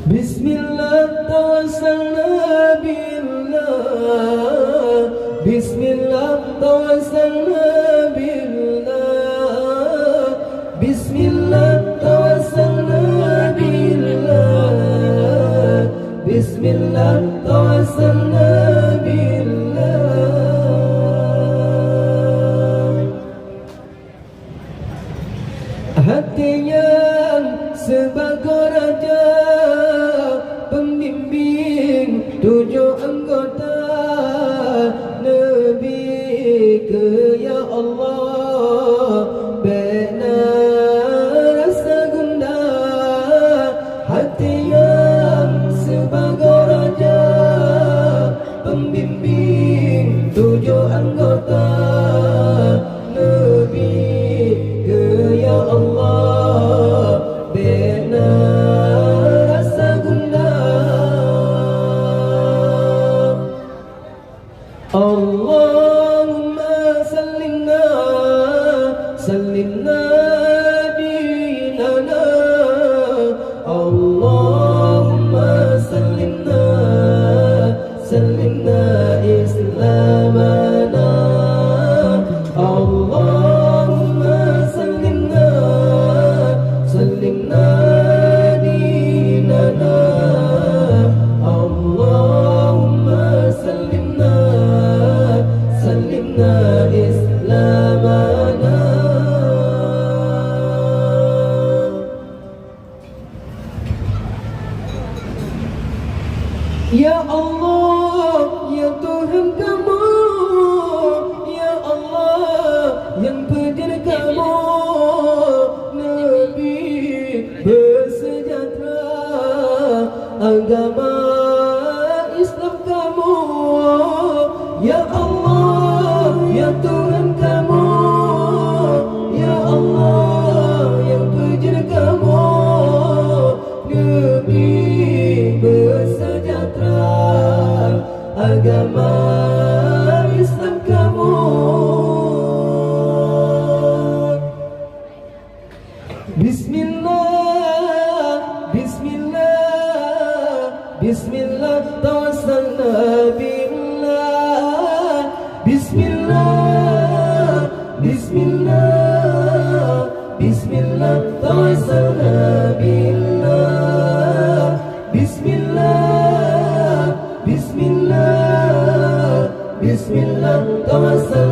Bismillah tawassalna billah, Bismillah tawassalna billah, Bismillah tawassalna billah, Bismillah tawassalna billah. Hati yang sebagai raja pembimbing 7 anggota Nabi ke ya Allah, bina rasa gundah. Hati yang sebagai raja pembimbing 7 anggota Nabi ke ya Allah, bina rasa gundah. Allahumma sallimna sallimna dinana, Allahumma sallimna sallimna islamana, Allahumma sallimna sallimna dinana, Allahumma sallimna sallimna islamana. Ya Allah, ya Tuhan kamu, ya Allah, yang penjara kamu, Nabi bersejahtera, agama Islam kamu. Ya Allah, ya Tuhan kamu, ya Allah, yang penjara kamu, Nabi bersejahtera, agama Islam kamu. Bismillah, Bismillah, Bismillah tawassalna billah, Bismillah, Bismillah, Bismillah tawassalna billah, Bismillah, Bismillah, Bismillah tawassalna